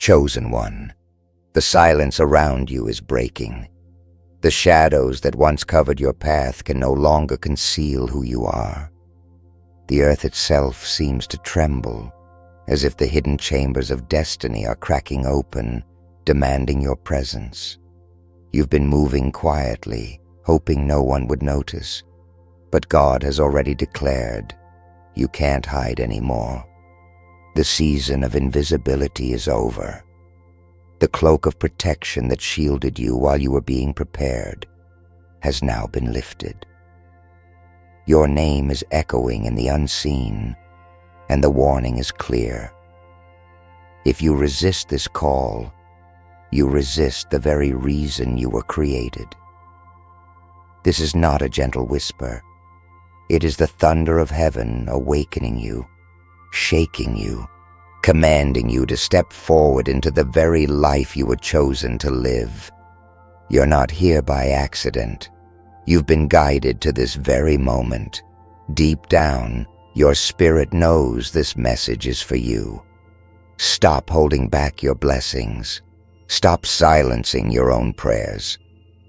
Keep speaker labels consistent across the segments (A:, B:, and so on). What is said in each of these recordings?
A: Chosen one, the silence around you is breaking. The shadows that once covered your path can no longer conceal who you are. The earth itself seems to tremble, as if the hidden chambers of destiny are cracking open, demanding your presence. You've been moving quietly, hoping no one would notice, but God has already declared, you can't hide anymore. The season of invisibility is over. The cloak of protection that shielded you while you were being prepared has now been lifted. Your name is echoing in the unseen, and the warning is clear. If you resist this call, you resist the very reason you were created. This is not a gentle whisper. It is the thunder of heaven awakening you, shaking you, commanding you to step forward into the very life you were chosen to live. You're not here by accident. You've been guided to this very moment. Deep down, your spirit knows this message is for you. Stop holding back your blessings. Stop silencing your own prayers.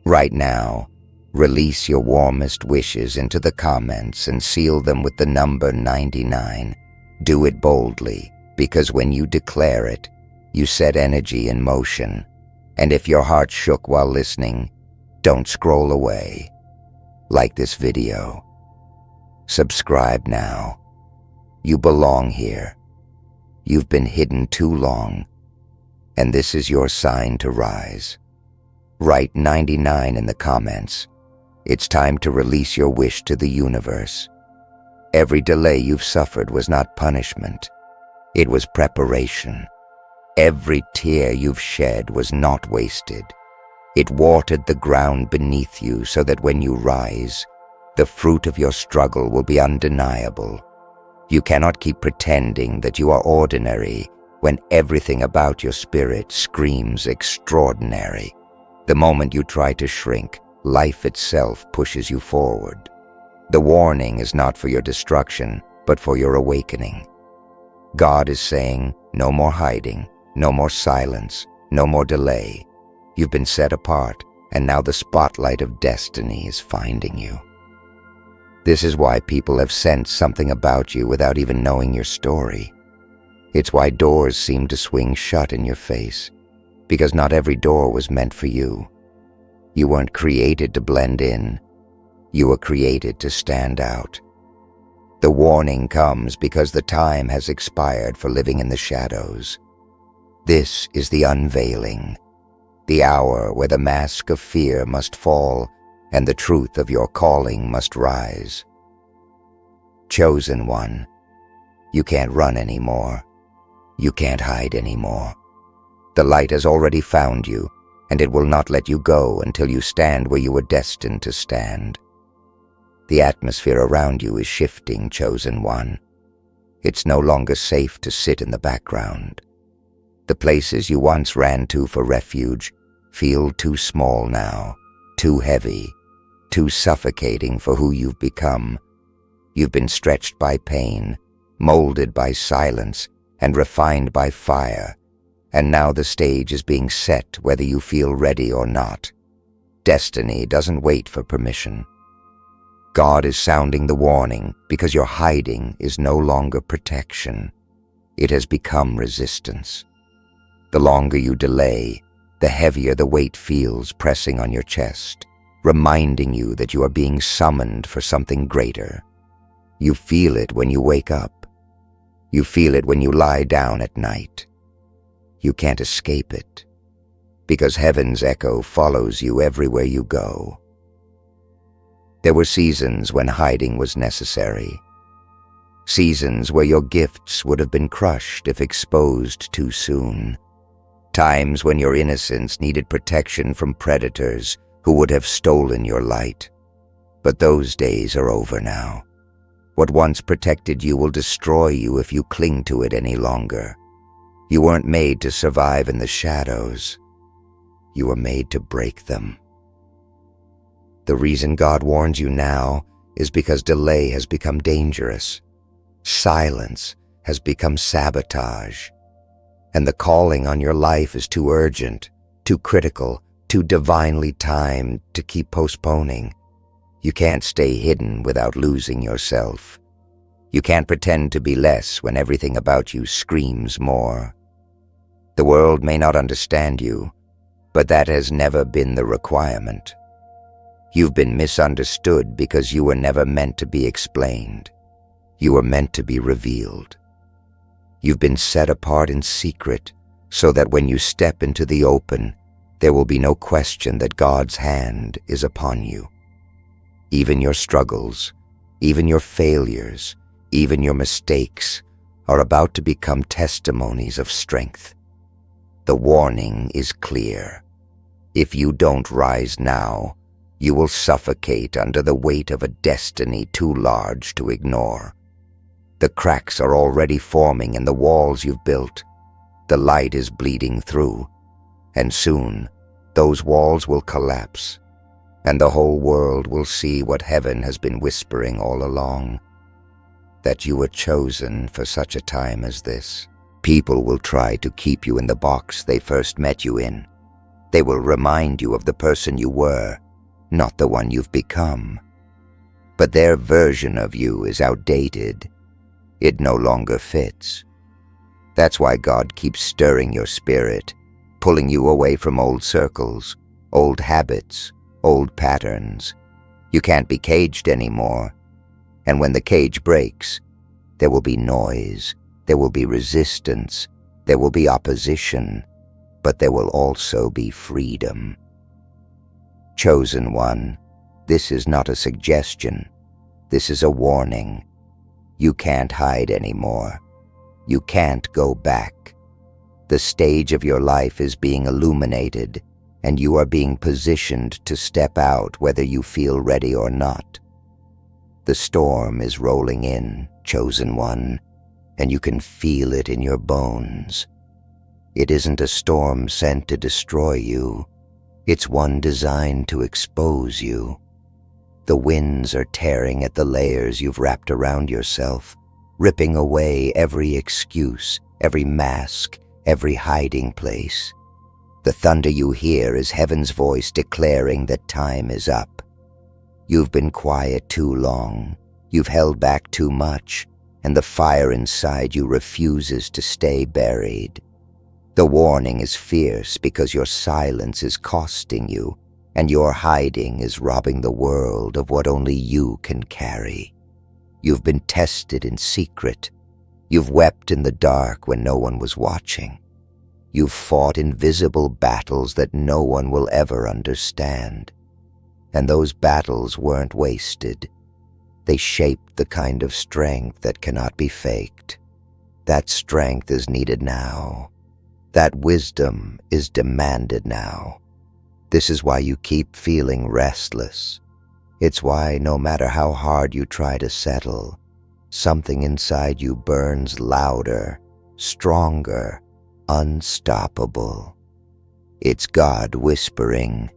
A: Right now, release your warmest wishes into the comments and seal them with the number 99. Do it boldly, because when you declare it, you set energy in motion. And if your heart shook while listening, don't scroll away. Like this video. Subscribe now. You belong here. You've been hidden too long, and this is your sign to rise. Write 99 in the comments. It's time to release your wish to the universe. Every delay you've suffered was not punishment. It was preparation. Every tear you've shed was not wasted. It watered the ground beneath you so that when you rise, the fruit of your struggle will be undeniable. You cannot keep pretending that you are ordinary when everything about your spirit screams extraordinary. The moment you try to shrink, life itself pushes you forward. The warning is not for your destruction, but for your awakening. God is saying, no more hiding, no more silence, no more delay. You've been set apart, and now the spotlight of destiny is finding you. This is why people have sensed something about you without even knowing your story. It's why doors seem to swing shut in your face, because not every door was meant for you. You weren't created to blend in. You were created to stand out. The warning comes because the time has expired for living in the shadows. This is the unveiling, the hour where the mask of fear must fall and the truth of your calling must rise. Chosen one, you can't run anymore. You can't hide anymore. The light has already found you, and it will not let you go until you stand where you were destined to stand. The atmosphere around you is shifting, chosen one. It's no longer safe to sit in the background. The places you once ran to for refuge feel too small now, too heavy, too suffocating for who you've become. You've been stretched by pain, molded by silence, and refined by fire, and now the stage is being set whether you feel ready or not. Destiny doesn't wait for permission. God is sounding the warning because your hiding is no longer protection. It has become resistance. The longer you delay, the heavier the weight feels pressing on your chest, reminding you that you are being summoned for something greater. You feel it when you wake up. You feel it when you lie down at night. You can't escape it, because heaven's echo follows you everywhere you go. There were seasons when hiding was necessary. Seasons where your gifts would have been crushed if exposed too soon. Times when your innocence needed protection from predators who would have stolen your light. But those days are over now. What once protected you will destroy you if you cling to it any longer. You weren't made to survive in the shadows. You were made to break them. The reason God warns you now is because delay has become dangerous. Silence has become sabotage. and the calling on your life is too urgent, too critical, too divinely timed to keep postponing. You can't stay hidden without losing yourself. You can't pretend to be less when everything about you screams more. The world may not understand you, but that has never been the requirement. You've been misunderstood because you were never meant to be explained. You were meant to be revealed. You've been set apart in secret so that when you step into the open, there will be no question that God's hand is upon you. Even your struggles, even your failures, even your mistakes are about to become testimonies of strength. The warning is clear. If you don't rise now, you will suffocate under the weight of a destiny too large to ignore. The cracks are already forming in the walls you've built. The light is bleeding through, and soon those walls will collapse, and the whole world will see what heaven has been whispering all along, that you were chosen for such a time as this. People will try to keep you in the box they first met you in. They will remind you of the person you were, not the one you've become. But their version of you is outdated. It no longer fits. That's why God keeps stirring your spirit, pulling you away from old circles, old habits, old patterns. You can't be caged anymore. And when the cage breaks, there will be noise, there will be resistance, there will be opposition, but there will also be freedom. Chosen one, this is not a suggestion. This is a warning. You can't hide anymore. You can't go back. The stage of your life is being illuminated, and you are being positioned to step out whether you feel ready or not. The storm is rolling in, chosen one, and you can feel it in your bones. It isn't a storm sent to destroy you. It's one designed to expose you. The winds are tearing at the layers you've wrapped around yourself, ripping away every excuse, every mask, every hiding place. The thunder you hear is heaven's voice declaring that time is up. You've been quiet too long. You've held back too much, and the fire inside you refuses to stay buried. The warning is fierce because your silence is costing you, and your hiding is robbing the world of what only you can carry. You've been tested in secret. You've wept in the dark when no one was watching. You've fought invisible battles that no one will ever understand. And those battles weren't wasted. They shaped the kind of strength that cannot be faked. That strength is needed now. That wisdom is demanded now. This is why you keep feeling restless. It's why no matter how hard you try to settle, something inside you burns louder, stronger, unstoppable. It's God whispering,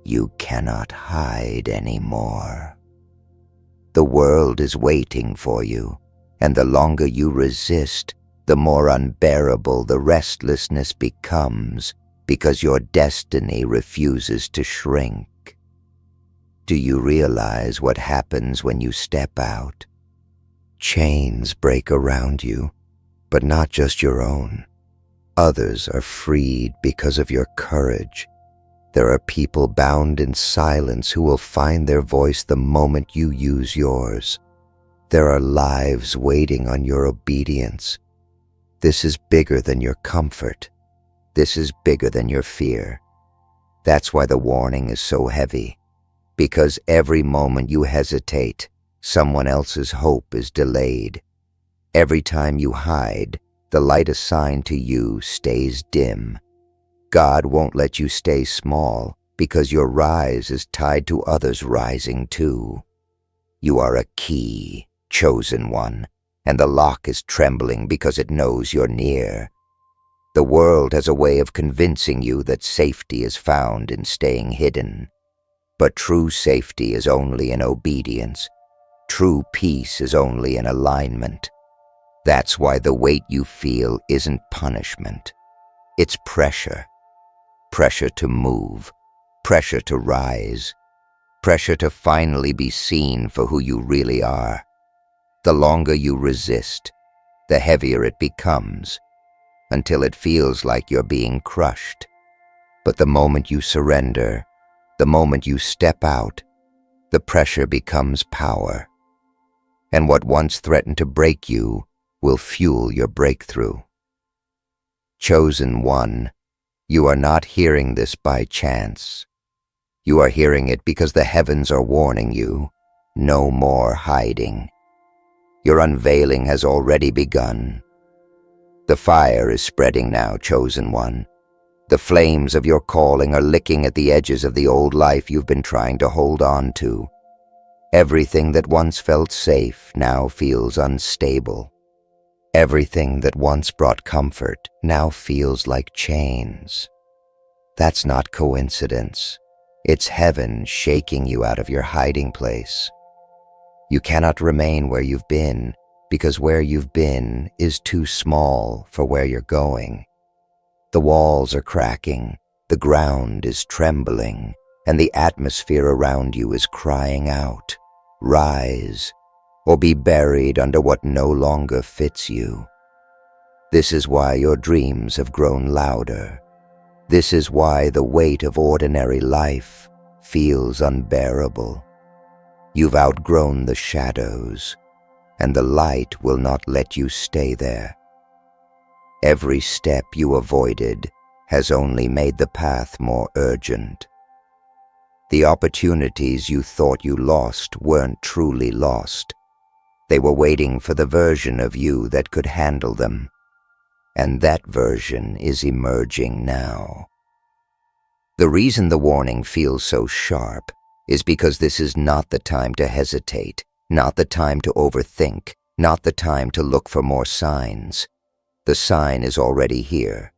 A: "You cannot hide anymore." The world is waiting for you, and the longer you resist, the more unbearable the restlessness becomes, because your destiny refuses to shrink. Do you realize what happens when you step out? Chains break around you, but not just your own. Others are freed because of your courage. There are people bound in silence who will find their voice the moment you use yours. There are lives waiting on your obedience. This is bigger than your comfort. This is bigger than your fear. That's why the warning is so heavy. Because every moment you hesitate, someone else's hope is delayed. Every time you hide, the light assigned to you stays dim. God won't let you stay small because your rise is tied to others rising too. You are a key, chosen one, and the lock is trembling because it knows you're near. The world has a way of convincing you that safety is found in staying hidden. But true safety is only in obedience. True peace is only in alignment. That's why the weight you feel isn't punishment. It's pressure. Pressure to move. Pressure to rise. Pressure to finally be seen for who you really are. The longer you resist, the heavier it becomes, until it feels like you're being crushed. But the moment you surrender, the moment you step out, the pressure becomes power. And what once threatened to break you will fuel your breakthrough. Chosen one, you are not hearing this by chance. You are hearing it because the heavens are warning you, no more hiding. Your unveiling has already begun. The fire is spreading now, chosen one. The flames of your calling are licking at the edges of the old life you've been trying to hold on to. Everything that once felt safe now feels unstable. Everything that once brought comfort now feels like chains. That's not coincidence. It's heaven shaking you out of your hiding place. You cannot remain where you've been, because where you've been is too small for where you're going. The walls are cracking, the ground is trembling, and the atmosphere around you is crying out, "Rise, or be buried under what no longer fits you." This is why your dreams have grown louder. This is why the weight of ordinary life feels unbearable. You've outgrown the shadows, and the light will not let you stay there. Every step you avoided has only made the path more urgent. The opportunities you thought you lost weren't truly lost. They were waiting for the version of you that could handle them. And that version is emerging now. The reason the warning feels so sharp is because this is not the time to hesitate, not the time to overthink, not the time to look for more signs. The sign is already here.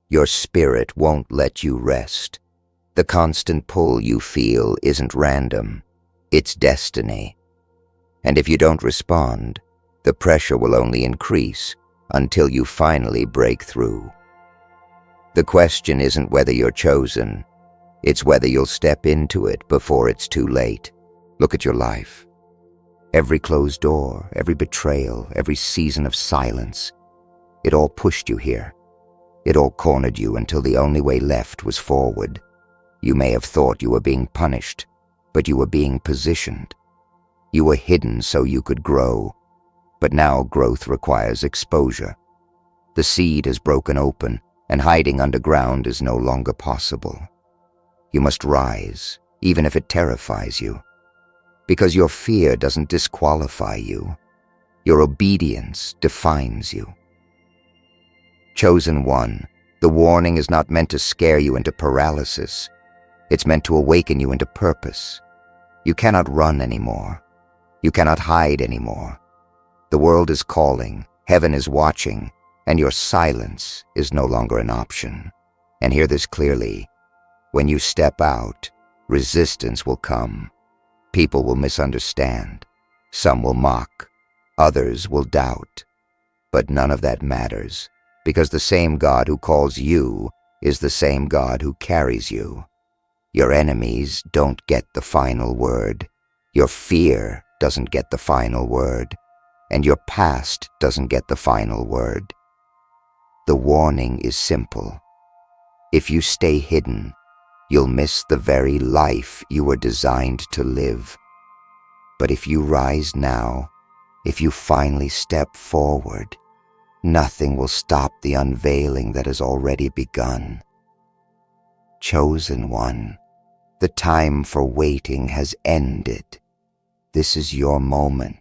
A: Your spirit won't let you rest. The constant pull you feel isn't random. It's destiny. And if you don't respond, the pressure will only increase until you finally break through. The question isn't whether you're chosen. It's whether you'll step into it before it's too late. Look at your life. Every closed door, every betrayal, every season of silence, it all pushed you here. It all cornered you until the only way left was forward. You may have thought you were being punished, but you were being positioned. You were hidden so you could grow, but now growth requires exposure. The seed has broken open, and hiding underground is no longer possible. You must rise, even if it terrifies you, because your fear doesn't disqualify you. Your obedience defines you. Chosen one, the warning is not meant to scare you into paralysis. It's meant to awaken you into purpose. You cannot run anymore. You cannot hide anymore. The world is calling, heaven is watching, and your silence is no longer an option. And hear this clearly. When you step out, resistance will come. People will misunderstand. Some will mock. Others will doubt. But none of that matters, because the same God who calls you is the same God who carries you. Your enemies don't get the final word. Your fear doesn't get the final word. And your past doesn't get the final word. The warning is simple. If you stay hidden, you'll miss the very life you were designed to live. But if you rise now, if you finally step forward, nothing will stop the unveiling that has already begun. Chosen one, the time for waiting has ended. This is your moment,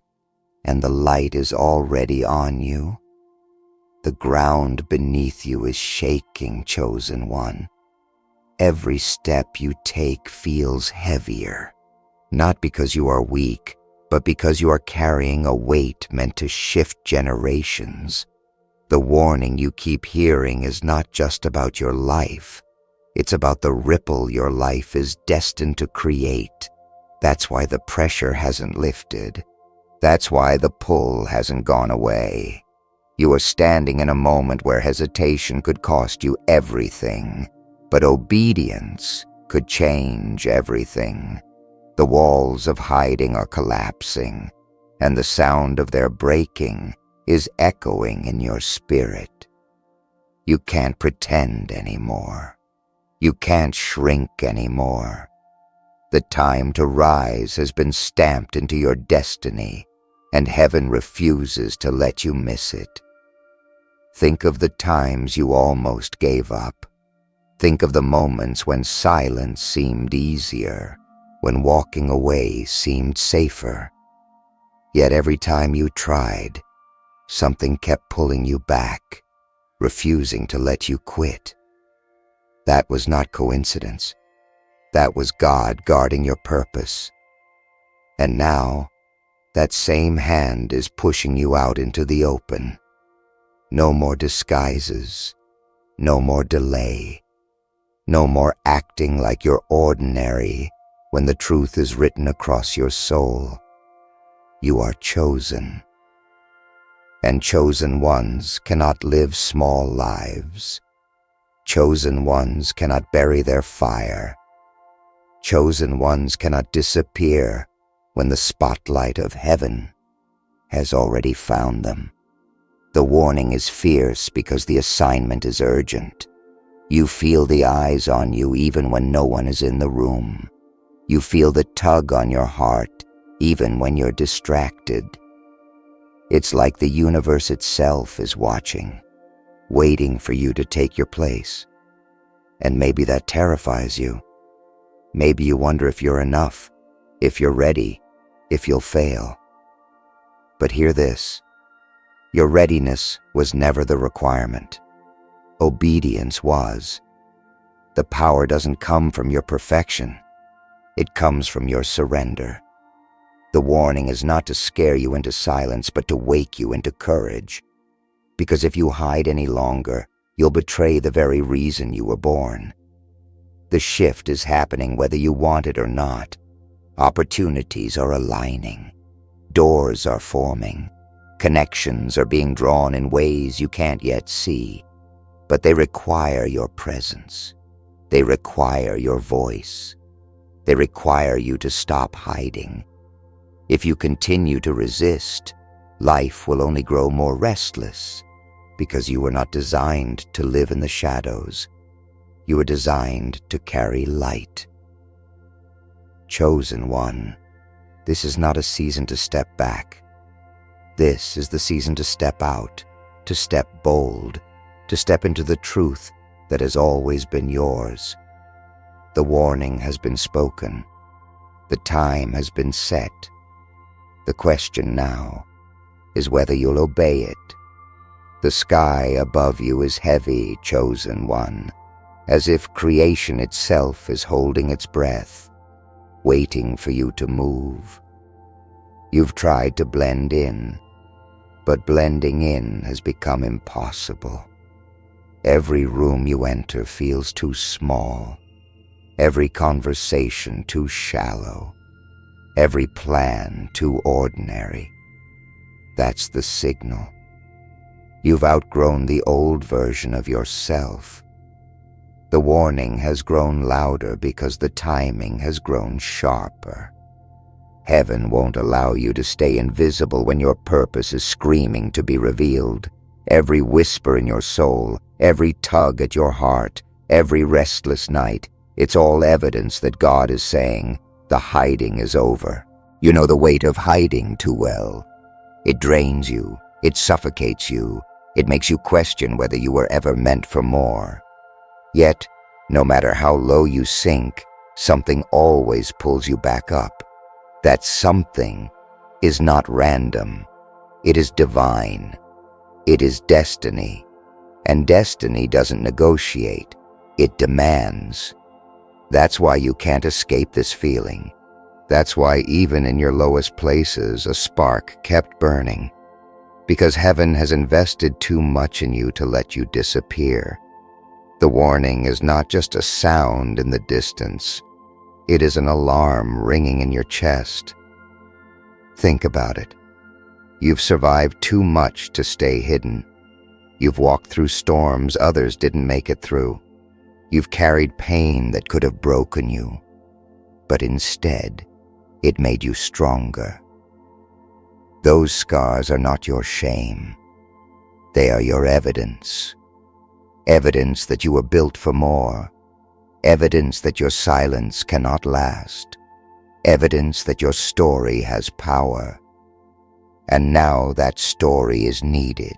A: and the light is already on you. The ground beneath you is shaking, chosen one. Every step you take feels heavier, not because you are weak, but because you are carrying a weight meant to shift generations. The warning you keep hearing is not just about your life. It's about the ripple your life is destined to create. That's why the pressure hasn't lifted. That's why the pull hasn't gone away. You are standing in a moment where hesitation could cost you everything, but obedience could change everything. The walls of hiding are collapsing, and the sound of their breaking is echoing in your spirit. You can't pretend anymore. You can't shrink anymore. The time to rise has been stamped into your destiny, and heaven refuses to let you miss it. Think of the times you almost gave up. Think of the moments when silence seemed easier, when walking away seemed safer. Yet every time you tried, something kept pulling you back, refusing to let you quit. That was not coincidence. That was God guarding your purpose. And now, that same hand is pushing you out into the open. No more disguises, no more delay, no more acting like you're ordinary when the truth is written across your soul. You are chosen. And chosen ones cannot live small lives. Chosen ones cannot bury their fire. Chosen ones cannot disappear when the spotlight of heaven has already found them. The warning is fierce because the assignment is urgent. You feel the eyes on you even when no one is in the room. You feel the tug on your heart even when you're distracted. It's like the universe itself is watching, waiting for you to take your place. And maybe that terrifies you. Maybe you wonder if you're enough, if you're ready, if you'll fail. But hear this. Your readiness was never the requirement. Obedience was. The power doesn't come from your perfection. It comes from your surrender. The warning is not to scare you into silence, but to wake you into courage. Because if you hide any longer, you'll betray the very reason you were born. The shift is happening whether you want it or not. Opportunities are aligning. Doors are forming. Connections are being drawn in ways you can't yet see. But they require your presence. They require your voice. They require you to stop hiding. If you continue to resist, life will only grow more restless, because you were not designed to live in the shadows. You were designed to carry light. Chosen one, this is not a season to step back. This is the season to step out, to step bold, to step into the truth that has always been yours. The warning has been spoken. The time has been set. The question now is whether you'll obey it. The sky above you is heavy, chosen one, as if creation itself is holding its breath, waiting for you to move. You've tried to blend in, but blending in has become impossible. Every room you enter feels too small, every conversation too shallow, every plan too ordinary. That's the signal. You've outgrown the old version of yourself. The warning has grown louder because the timing has grown sharper. Heaven won't allow you to stay invisible when your purpose is screaming to be revealed. Every whisper in your soul, every tug at your heart, every restless night, it's all evidence that God is saying, the hiding is over. You know the weight of hiding too well. It drains you, it suffocates you, it makes you question whether you were ever meant for more. Yet, no matter how low you sink, something always pulls you back up. That something is not random. It is divine. It is destiny. And destiny doesn't negotiate. It demands. That's why you can't escape this feeling. That's why even in your lowest places, a spark kept burning. Because heaven has invested too much in you to let you disappear. The warning is not just a sound in the distance. It is an alarm ringing in your chest. Think about it. You've survived too much to stay hidden. You've walked through storms others didn't make it through. You've carried pain that could have broken you, but instead, it made you stronger. Those scars are not your shame. They are your evidence. Evidence that you were built for more. Evidence that your silence cannot last. Evidence that your story has power. And now that story is needed.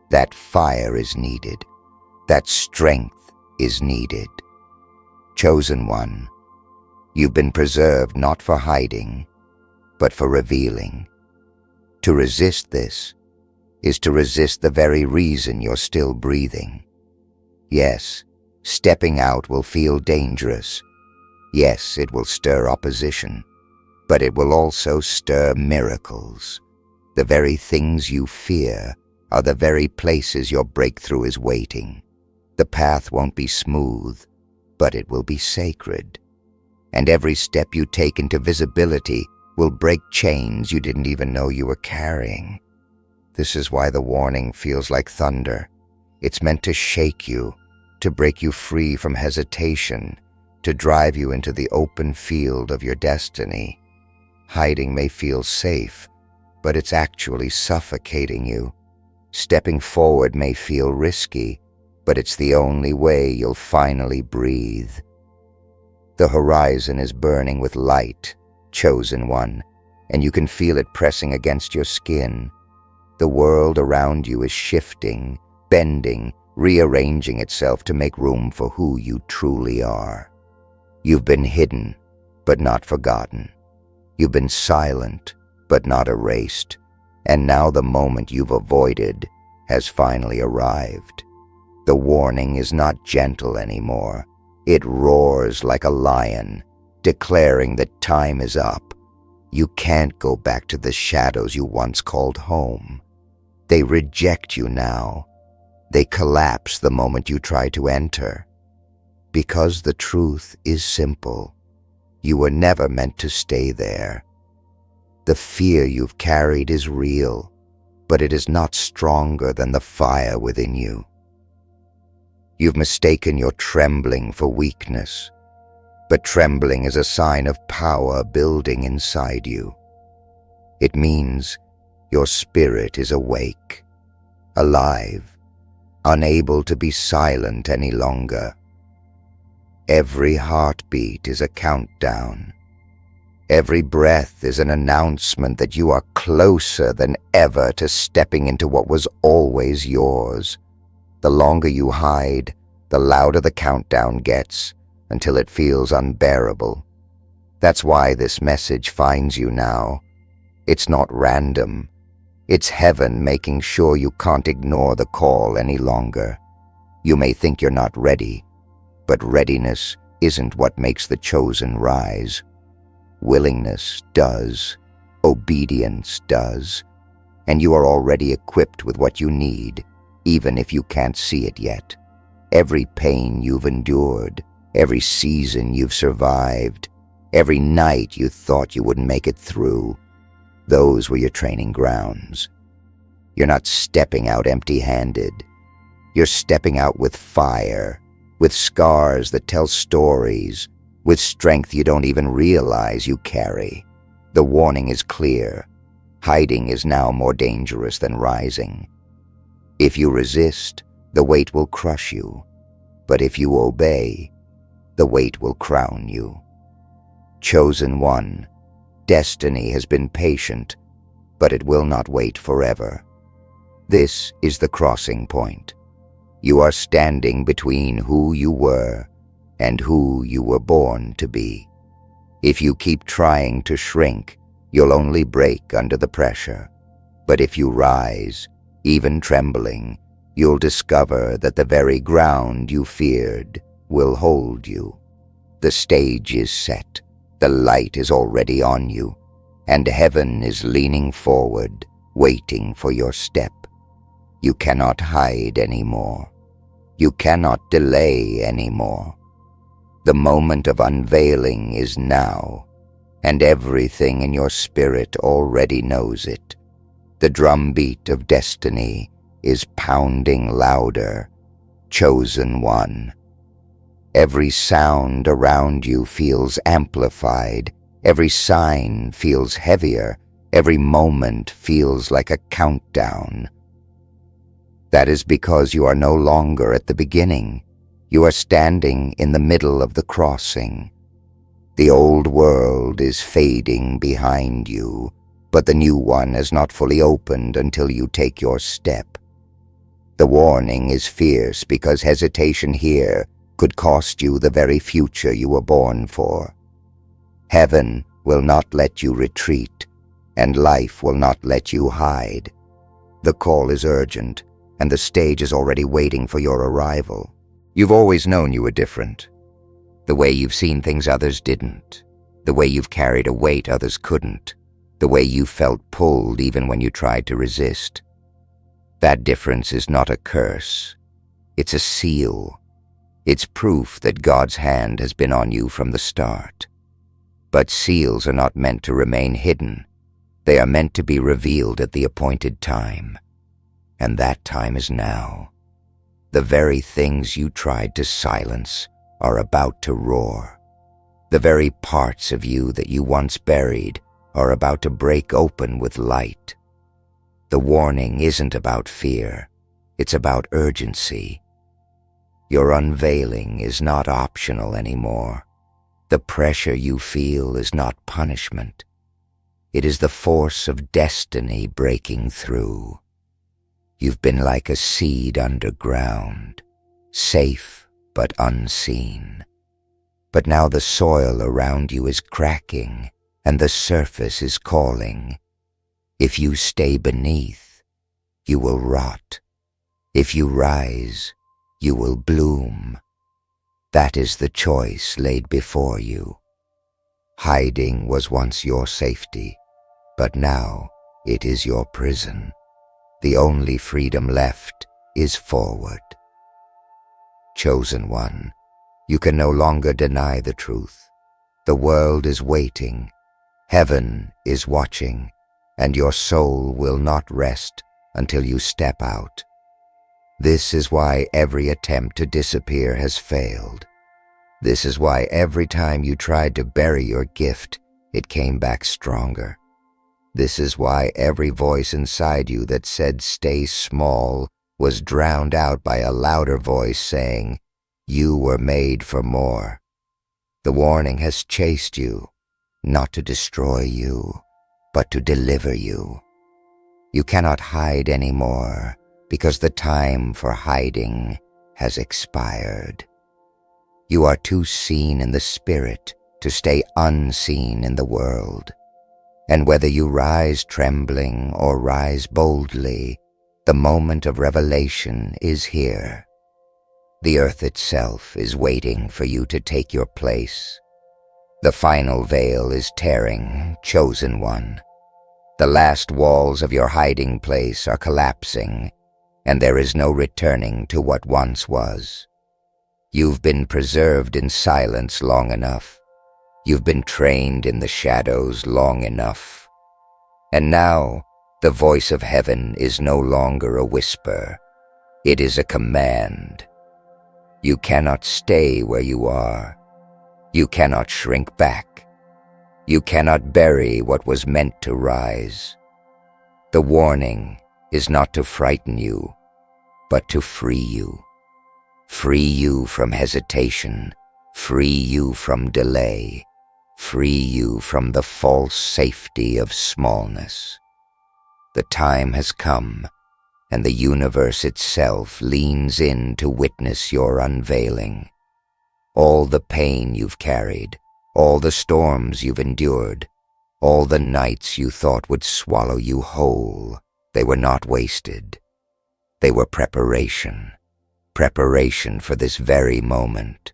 A: That fire is needed. That strength is needed. Chosen one, you've been preserved not for hiding, but for revealing. To resist this is to resist the very reason you're still breathing. Yes, stepping out will feel dangerous. Yes, it will stir opposition, but it will also stir miracles. The very things you fear are the very places your breakthrough is waiting. The path won't be smooth, but it will be sacred. And every step you take into visibility will break chains you didn't even know you were carrying. This is why the warning feels like thunder. It's meant to shake you, to break you free from hesitation, to drive you into the open field of your destiny. Hiding may feel safe, but it's actually suffocating you. Stepping forward may feel risky, but it's the only way you'll finally breathe. The horizon is burning with light, chosen one, and you can feel it pressing against your skin. The world around you is shifting, bending, rearranging itself to make room for who you truly are. You've been hidden, but not forgotten. You've been silent, but not erased. And now the moment you've avoided has finally arrived. The warning is not gentle anymore. It roars like a lion, declaring that time is up. You can't go back to the shadows you once called home. They reject you now. They collapse the moment you try to enter. Because the truth is simple. You were never meant to stay there. The fear you've carried is real, but it is not stronger than the fire within you. You've mistaken your trembling for weakness, but trembling is a sign of power building inside you. It means your spirit is awake, alive, unable to be silent any longer. Every heartbeat is a countdown. Every breath is an announcement that you are closer than ever to stepping into what was always yours. The longer you hide, the louder the countdown gets, until it feels unbearable. That's why this message finds you now. It's not random. It's heaven making sure you can't ignore the call any longer. You may think you're not ready, but readiness isn't what makes the chosen rise. Willingness does. Obedience does. And you are already equipped with what you need, even if you can't see it yet. Every pain you've endured, every season you've survived, every night you thought you wouldn't make it through, those were your training grounds. You're not stepping out empty-handed. You're stepping out with fire, with scars that tell stories, with strength you don't even realize you carry. The warning is clear. Hiding is now more dangerous than rising. If you resist, the weight will crush you. But if you obey, the weight will crown you. Chosen one, destiny has been patient, but it will not wait forever. This is the crossing point. You are standing between who you were and who you were born to be. If you keep trying to shrink, you'll only break under the pressure. But if you rise, even trembling, you'll discover that the very ground you feared will hold you. The stage is set, the light is already on you, and heaven is leaning forward, waiting for your step. You cannot hide anymore. You cannot delay anymore. The moment of unveiling is now, and everything in your spirit already knows it. The drumbeat of destiny is pounding louder. Chosen one. Every sound around you feels amplified. Every sign feels heavier. Every moment feels like a countdown. That is because you are no longer at the beginning. You are standing in the middle of the crossing. The old world is fading behind you, but the new one has not fully opened until you take your step. The warning is fierce because hesitation here could cost you the very future you were born for. Heaven will not let you retreat, and life will not let you hide. The call is urgent, and the stage is already waiting for your arrival. You've always known you were different. The way you've seen things others didn't. The way you've carried a weight others couldn't. The way you felt pulled even when you tried to resist. That difference is not a curse. It's a seal. It's proof that God's hand has been on you from the start. But seals are not meant to remain hidden. They are meant to be revealed at the appointed time. And that time is now. The very things you tried to silence are about to roar. The very parts of you that you once buried are about to break open with light. The warning isn't about fear. It's about urgency. Your unveiling is not optional anymore. The pressure you feel is not punishment. It is the force of destiny breaking through. You've been like a seed underground, safe but unseen. But now the soil around you is cracking, and the surface is calling. If you stay beneath, you will rot. If you rise, you will bloom. That is the choice laid before you. Hiding was once your safety, but now it is your prison. The only freedom left is forward. Chosen one, you can no longer deny the truth. The world is waiting. Heaven is watching, and your soul will not rest until you step out. This is why every attempt to disappear has failed. This is why every time you tried to bury your gift, it came back stronger. This is why every voice inside you that said stay small was drowned out by a louder voice saying, you were made for more. The warning has chased you, not to destroy you, but to deliver you. You cannot hide anymore because the time for hiding has expired. You are too seen in the spirit to stay unseen in the world. And whether you rise trembling or rise boldly, the moment of revelation is here. The earth itself is waiting for you to take your place. The final veil is tearing, chosen one. The last walls of your hiding place are collapsing, and there is no returning to what once was. You've been preserved in silence long enough. You've been trained in the shadows long enough. And now, the voice of heaven is no longer a whisper. It is a command. You cannot stay where you are. You cannot shrink back. You cannot bury what was meant to rise. The warning is not to frighten you, but to free you. Free you from hesitation. Free you from delay. Free you from the false safety of smallness. The time has come, and the universe itself leans in to witness your unveiling. All the pain you've carried, all the storms you've endured, all the nights you thought would swallow you whole, they were not wasted. They were preparation for this very moment.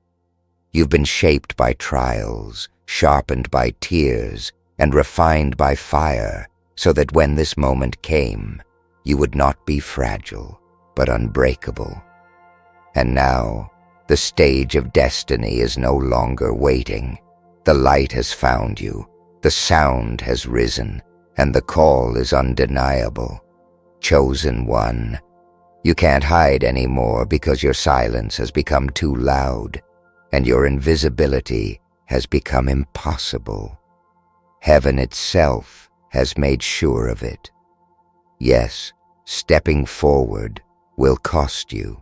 A: You've been shaped by trials, sharpened by tears, and refined by fire, so that when this moment came, you would not be fragile, but unbreakable. And now, the stage of destiny is no longer waiting. The light has found you, the sound has risen, and the call is undeniable. Chosen one, you can't hide anymore because your silence has become too loud and your invisibility has become impossible. Heaven itself has made sure of it. Yes, stepping forward will cost you.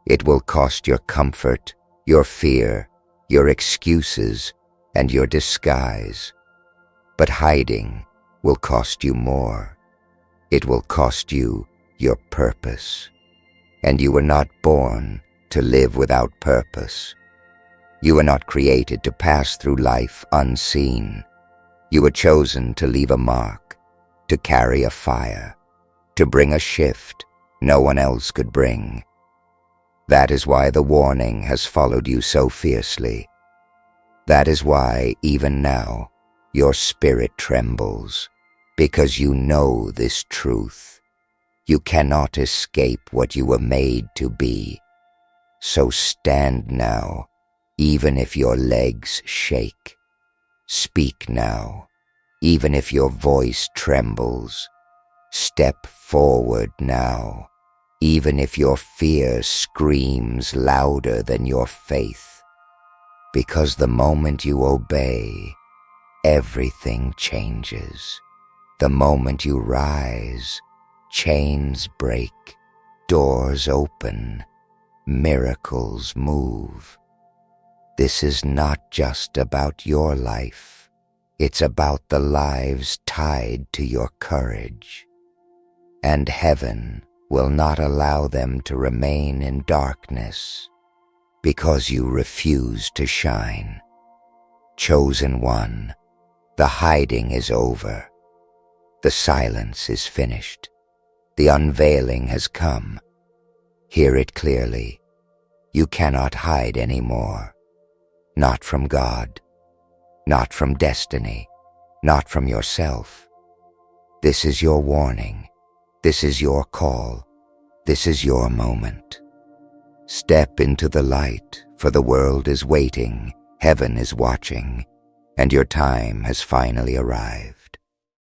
A: It will cost your comfort, your fear, your excuses, and your disguise. But hiding will cost you more. It will cost you your purpose. And you were not born to live without purpose. You were not created to pass through life unseen. You were chosen to leave a mark, to carry a fire, to bring a shift no one else could bring. That is why the warning has followed you so fiercely. That is why, even now, your spirit trembles, because you know this truth. You cannot escape what you were made to be. So stand now, even if your legs shake. Speak now, even if your voice trembles. Step forward now, even if your fear screams louder than your faith. Because the moment you obey, everything changes. The moment you rise, chains break, doors open, miracles move. This is not just about your life. It's about the lives tied to your courage. And heaven will not allow them to remain in darkness because you refuse to shine. Chosen one, the hiding is over. The silence is finished. The unveiling has come. Hear it clearly. You cannot hide anymore. Not from God, not from destiny, not from yourself. This is your warning. This is your call. This is your moment. Step into the light, for the world is waiting, heaven is watching, and your time has finally arrived.